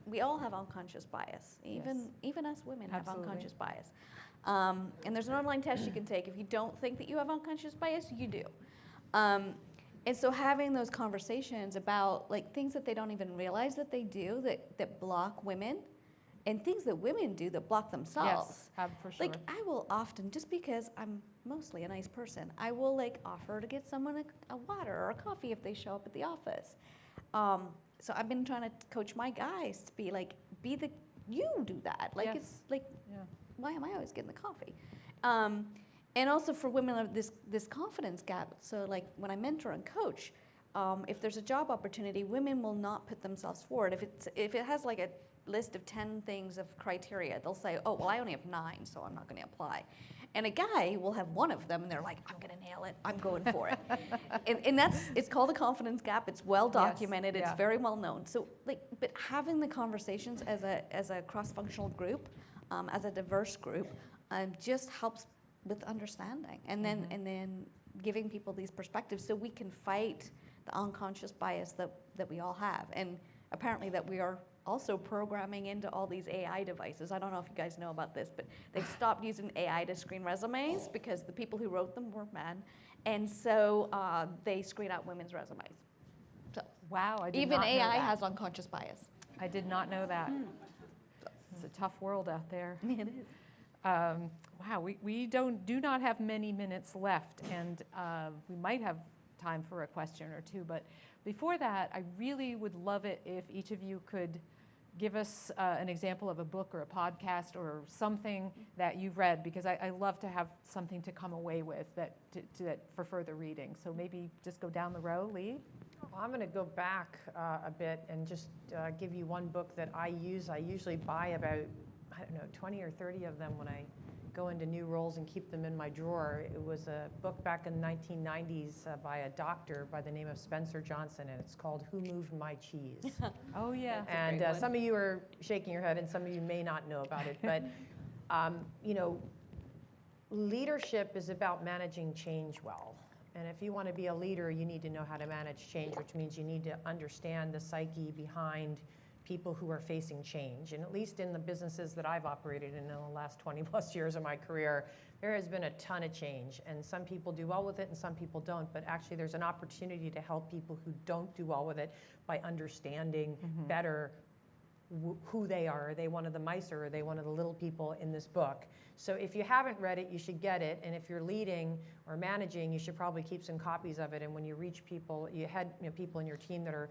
we all have unconscious bias. Even us women have unconscious bias. And there's an online test you can take. If you don't think that you have unconscious bias, you do. And so having those conversations about, like, things that they don't even realize that they do that block women, and things that women do that block themselves. Yes, for sure. Like, I will often, just because I'm mostly a nice person, I will, like, offer to get someone a water or a coffee if they show up at the office. So I've been trying to coach my guys to be like, you do that. Like, it's like, why am I always getting the coffee? And also for women, this confidence gap. So, like, when I mentor and coach, if there's a job opportunity, women will not put themselves forward. If it has, like, a list of 10 things of criteria, they'll say, oh, well, I only have 9, so I'm not going to apply. And a guy will have one of them, and they're like, I'm going to nail it. I'm going for it. and it's called a confidence gap. It's well documented. Yes, It's yeah. very well known. So, but having the conversations as a cross-functional group, as a diverse group, just helps with understanding, and then giving people these perspectives so we can fight the unconscious bias that we all have, and apparently that we are also programming into all these AI devices. I don't know if you guys know about this, but they've stopped using AI to screen resumes because the people who wrote them were men, and so they screen out women's resumes. So Wow, I did even not know AI that. has unconscious bias. I did not know that. It's a tough world out there. It is. Wow, we do not have many minutes left, and we might have time for a question or two, but before that, I really would love it if each of you could give us an example of a book or a podcast or something that you've read, because I love to have something to come away with that for further reading. So maybe just go down the row, Lee. Well, I'm going to go back a bit and just give you one book that I use. I usually buy about, 20 or 30 of them when I go into new roles and keep them in my drawer. It was a book back in the 1990s by a doctor by the name of Spencer Johnson, and it's called Who Moved My Cheese? Oh, yeah. And some of you are shaking your head, and some of you may not know about it. But, leadership is about managing change well. And if you want to be a leader, you need to know how to manage change, which means you need to understand the psyche behind people who are facing change. And at least in the businesses that I've operated in the last 20 plus years of my career, there has been a ton of change. And some people do well with it and some people don't. But actually there's an opportunity to help people who don't do well with it by understanding better who they are. Are they one of the mice, or are they one of the little people in this book? So if you haven't read it, you should get it. And if you're leading or managing, you should probably keep some copies of it. And when you reach people, you had people in your team that are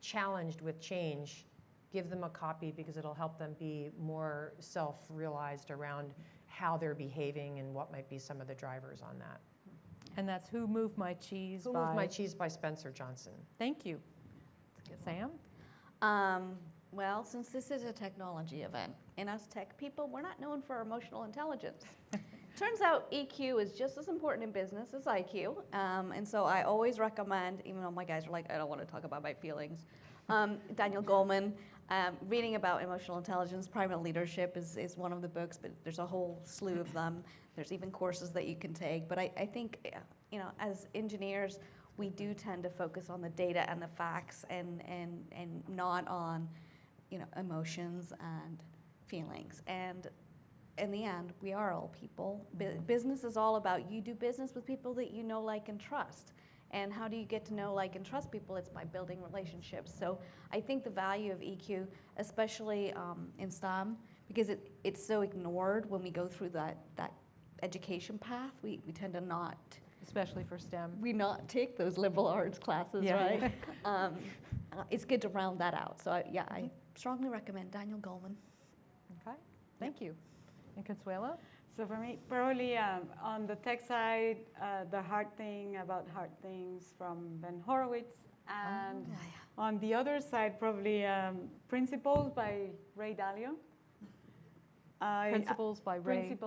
challenged with change, give them a copy, because it'll help them be more self-realized around how they're behaving and what might be some of the drivers on that. And that's Who Moved My Cheese Who Moved My Cheese by Spencer Johnson. Thank you. Sam? Well, since this is a technology event, and us tech people, we're not known for emotional intelligence. Turns out EQ is just as important in business as IQ, and so I always recommend, even though my guys are like, I don't want to talk about my feelings, Daniel Goleman, reading about emotional intelligence. Private Leadership is one of the books, but there's a whole slew of them. There's even courses that you can take. But I think, as engineers, we do tend to focus on the data and the facts, and not on emotions and feelings. And in the end, we are all people. Business is all about, you do business with people that you know, like, and trust. And how do you get to know, like, and trust people? It's by building relationships. So I think the value of EQ, especially in STEM, because it's so ignored when we go through that education path, we tend to not. Especially for STEM. We not take those liberal arts classes, right? It's good to round that out. So I strongly recommend Daniel Goleman. Okay, thank you. And Consuelo? So for me, probably on the tech side, The Hard Thing About Hard Things from Ben Horowitz. And on the other side, probably Principles by Ray Dalio. Principles by Ray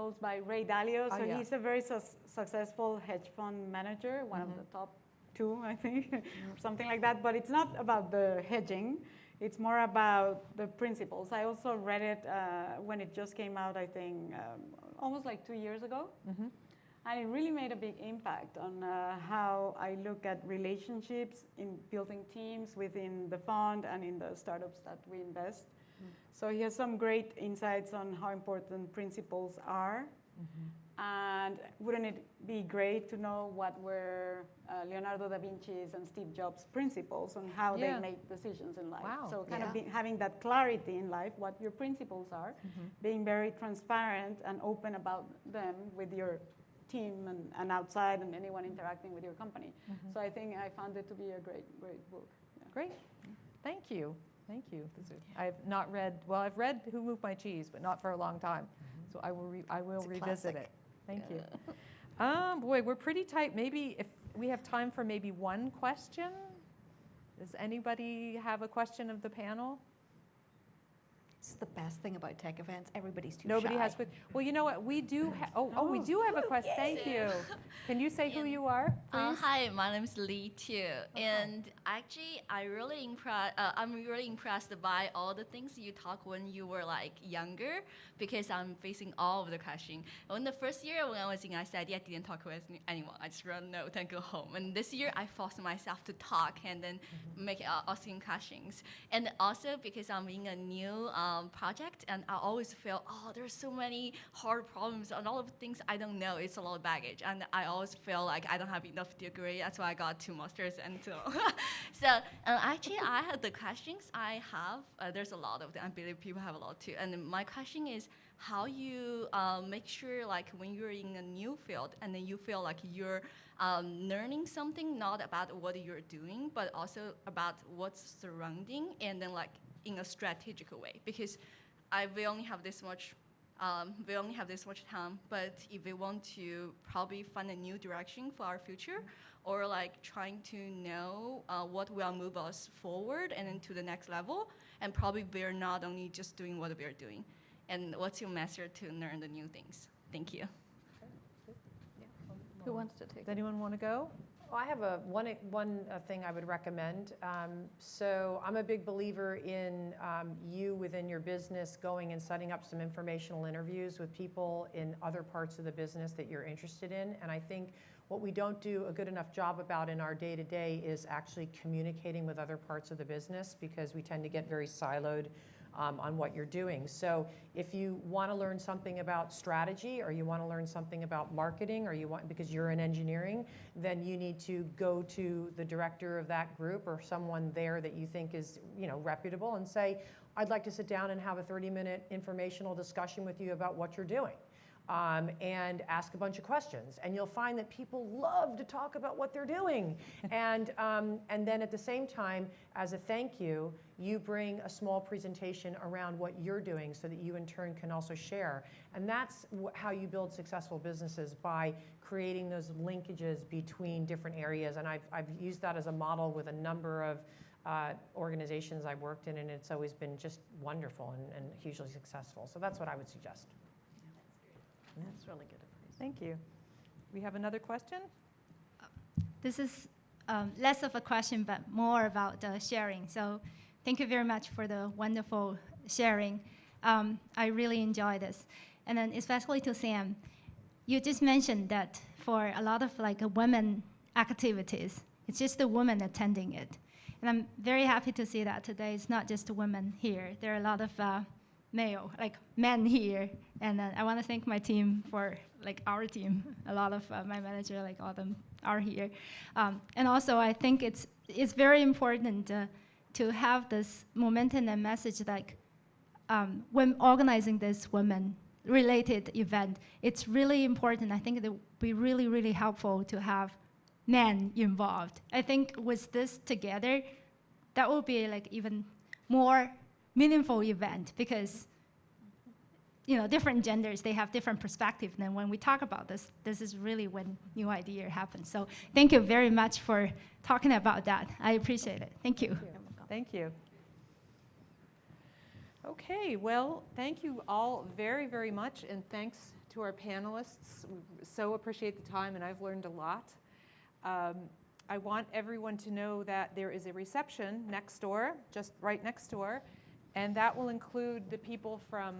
Dalio. So yeah. he's a very successful hedge fund manager, one of the top 2, I think, or something like that. But it's not about the hedging. It's more about the principles. I also read it when it just came out, I think, almost like 2 years ago. And it really made a big impact on how I look at relationships in building teams within the fund and in the startups that we invest. So he has some great insights on how important principles are. And wouldn't it be great to know what were Leonardo da Vinci's and Steve Jobs' principles on how they make decisions in life? Wow. So kind of having that clarity in life, what your principles are, being very transparent and open about them with your team and outside and anyone interacting with your company. So I think I found it to be a great book. Yeah. Great. Thank you. Thank you. I've not read, well, I've read Who Moved My Cheese, but not for a long time. So I will revisit it. Thank you. Boy, we're pretty tight. Maybe if we have time for maybe one question. Does anybody have a question of the panel? This is the best thing about tech events. Everybody's too Nobody shy. has, well, you know what, we do, we do have a question, thank you. Can you say who you are, please? Hi, my name is Lee too, and actually, I'm really impressed by all the things you talk when you were like younger, because I'm facing all of the questions. In the first year when I was in SID, I didn't talk with anyone. I just wrote a note and go home. And this year, I forced myself to talk and then asking questions. And also because I'm in a new project, and I always feel, there's so many hard problems and all of the things I don't know. It's a lot of baggage, and I always feel like I don't have enough degree. That's why I got 2 masters, and so actually, I had the questions I have. There's a lot of them. I believe people have a lot too. And my question is, how you make sure, like, when you're in a new field, and then you feel like you're learning something not about what you're doing, but also about what's surrounding, and then like in a strategical way, because we only have this much time, but if we want to probably find a new direction for our future, or like trying to know what will move us forward and then to the next level, and probably we're not only just doing what we're doing. And what's your method to learn the new things? Thank you. Who wants to take Does anyone want to go? Well, I have one thing I would recommend. So I'm a big believer in you within your business going and setting up some informational interviews with people in other parts of the business that you're interested in. And I think what we don't do a good enough job about in our day-to-day is actually communicating with other parts of the business, because we tend to get very siloed on what you're doing. So if you want to learn something about strategy, or you want to learn something about marketing, or because you're in engineering, then you need to go to the director of that group or someone there that you think is, reputable, and say, I'd like to sit down and have a 30-minute informational discussion with you about what you're doing. And ask a bunch of questions, and you'll find that people love to talk about what they're doing. And then at the same time, as a thank you, you bring a small presentation around what you're doing, so that you in turn can also share. And that's how you build successful businesses, by creating those linkages between different areas. And I've used that as a model with a number of organizations I've worked in, and it's always been just wonderful and hugely successful. So that's what I would suggest. That's really good advice. Thank you. We have another question? This is less of a question, but more about sharing. So thank you very much for the wonderful sharing. I really enjoy this. And then especially to Sam, you just mentioned that for a lot of like women activities, it's just the women attending it. And I'm very happy to see that today it's not just women here. There are a lot of men here, and I want to thank my team for our team. A lot of my manager, all of them are here, and also I think it's very important to have this momentum and message. When organizing this women-related event, it's really important. I think it would be really, really helpful to have men involved. I think with this together, that will be even more meaningful event, because different genders, they have different perspectives. And when we talk about this is really when new idea happens. So thank you very much for talking about that. I appreciate it. Thank you. Thank you. Okay, well, thank you all very, very much, and thanks to our panelists. We so appreciate the time, and I've learned a lot. I want everyone to know that there is a reception next door, just right next door, and that will include the people from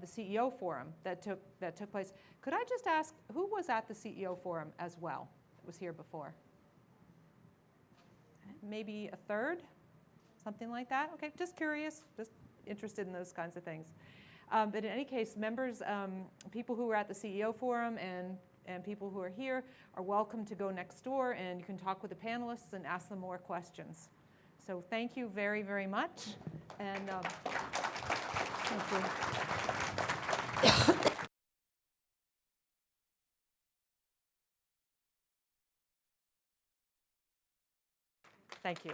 the CEO forum that took place. Could I just ask, who was at the CEO forum as well? That was here before. Maybe a third, something like that. Okay, just curious, just interested in those kinds of things. But in any case, members, people who were at the CEO forum and people who are here are welcome to go next door, and you can talk with the panelists and ask them more questions. So thank you very, very much. And thank you. Thank you.